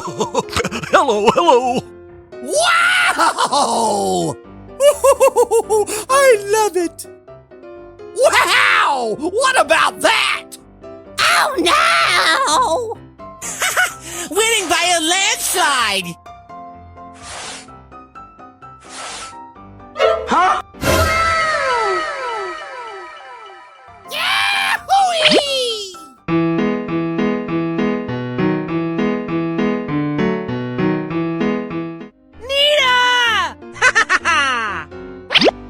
Hello, hello. Wow! I love it! Wow! What about that? Oh no! Winning by a landslide! Huh? Yahoo-wee!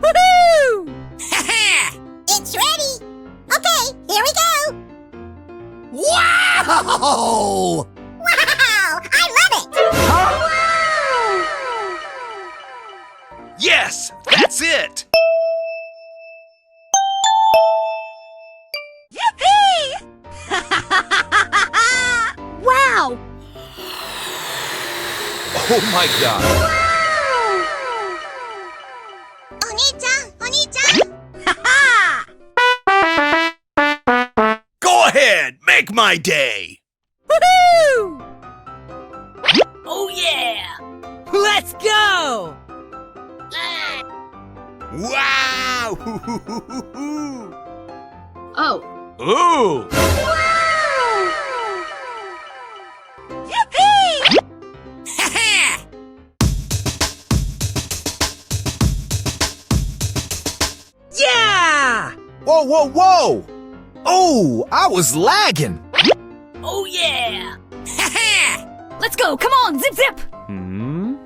Woohoo! It's ready. Okay, here we go. Wow! Wow! I love it. Yes, that's it. Yippee! Wow! Oh my God. Oni-chan! Go ahead, make my day. Woohoo! Oh yeah! Let's go! Wow! Oh. Ooh! Yippee! Yeah! Whoa, whoa, whoa! Oh, I was lagging. Oh yeah! Let's go! Come on! Zip zip! Hmm?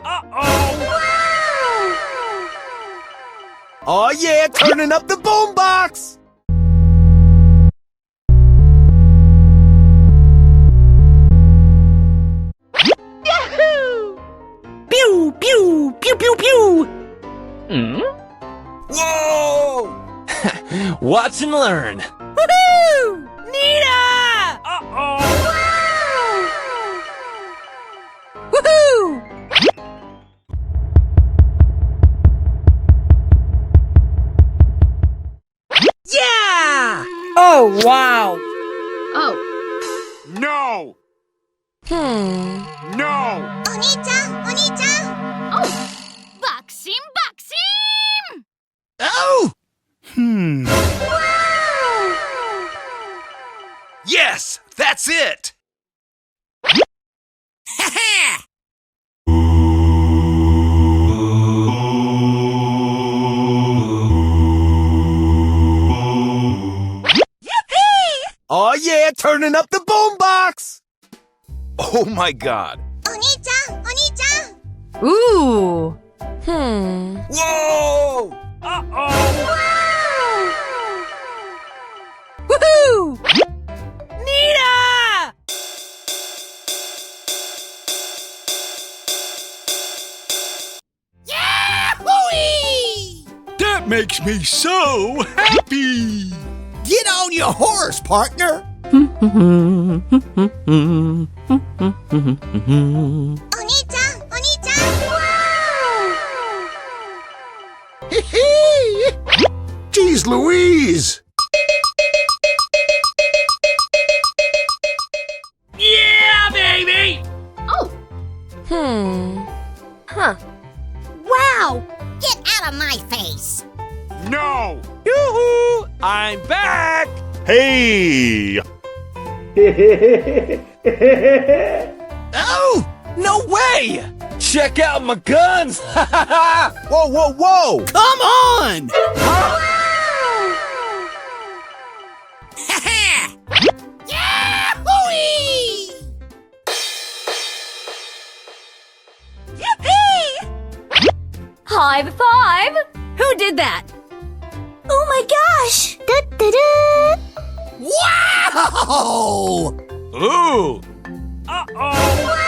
Uh-oh! Oh yeah, turning up the boombox! Yahoo! Pew pew pew pew pew! Whoa! Watch and learn. Woohoo! Nita! Uh-oh! Woohoo! Yeah! Oh wow! Oh. No! No! Oni-chan! Oh! Baksim baksim! Oh! Yes, that's it. Oh yeah, turning up the boombox! Oh my God! Oni-chan! Ooh! Whoa! Uh-oh! Woohoo! Nita! Yahoo-wee! That makes me so happy! Get on your horse, partner! Oni-chan! Jeez Louise! Yeah, baby! Oh! Huh. Wow! Get out of my face! No! Yoo-hoo! I'm back! Hey! Oh! No way! Check out my guns! Whoa, whoa, whoa! Come on! Yahoo-wee! Yippee! High five! Who did that? Oh my gosh! Da-da-da! Wow! Ooh! Uh-oh!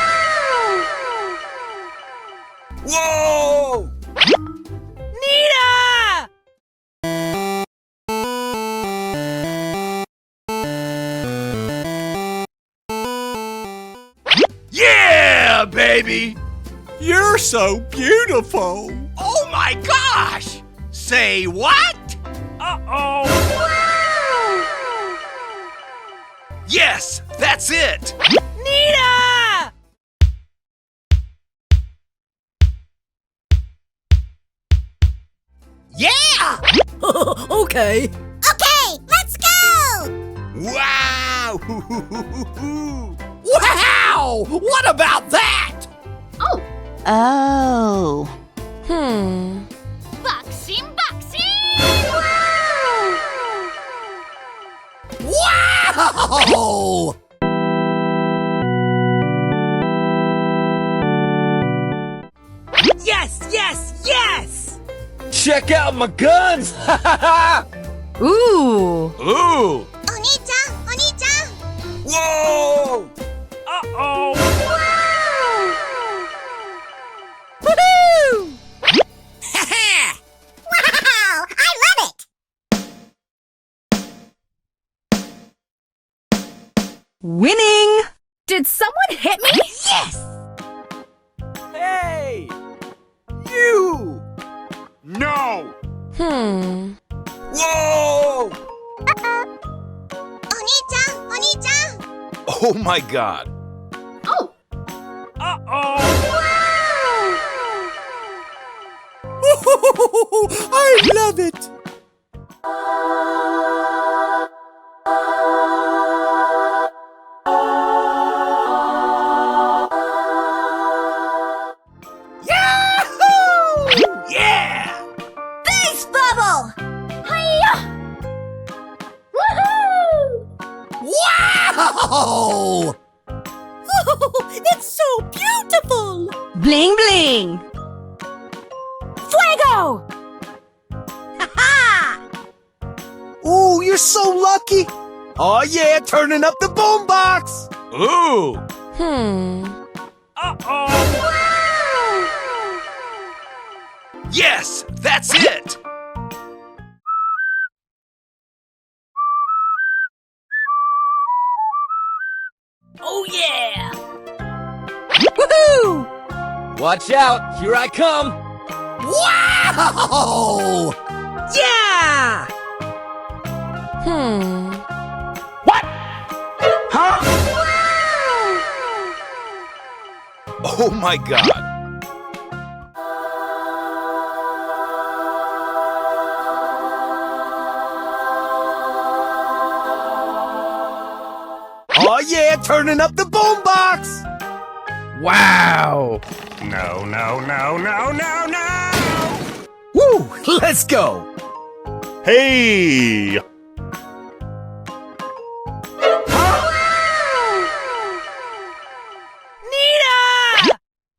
Whoa! Nita! Yeah, baby! You're so beautiful! Oh my gosh! Say what? Uh-oh! Yes, that's it! Nita! Yeah! Okay. Okay, let's go! Wow! Wow! What about that? Oh. Boxing, boxing! Wow! Yes, yes, yes! Check out my guns! Ooh. Ooh! Oni-chan, Oni-chan! Whoa! Uh-oh! Woohoo! Wow, I love it! Winning. Did someone hit me? Yes! Hey! You! No! Whoa! Oni-chan, Oni-chan! Oh my god! Uh-oh! I love it! Yeah! Face bubble! Hiya! Woohoo! Wow! It's so beautiful! Bling bling. Fuego! Ooh, you're so lucky! Oh yeah, turning up the boombox! Ooh! Uh-oh! Yes! That's it! Oh yeah! Woohoo! Watch out! Here I come! Wow! Yeah. Oh my god! Oh yeah, turning up the boombox! Wow! No, no, no, no, no, no! Woo! Let's go! Hey! Nita!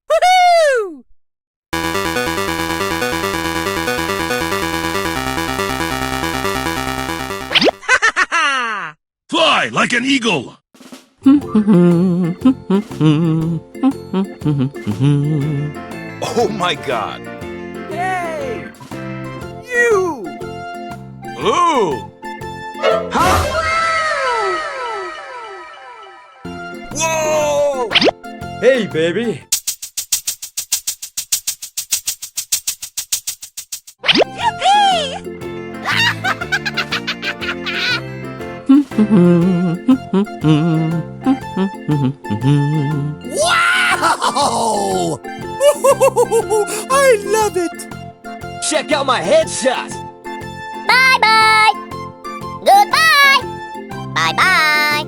Woohoo! Fly like an eagle! Oh my god! Hey! You! Ooh! Whoa! Hey, baby! Wow! I love it! Check out my headshot! Bye-bye! Goodbye! Bye-bye!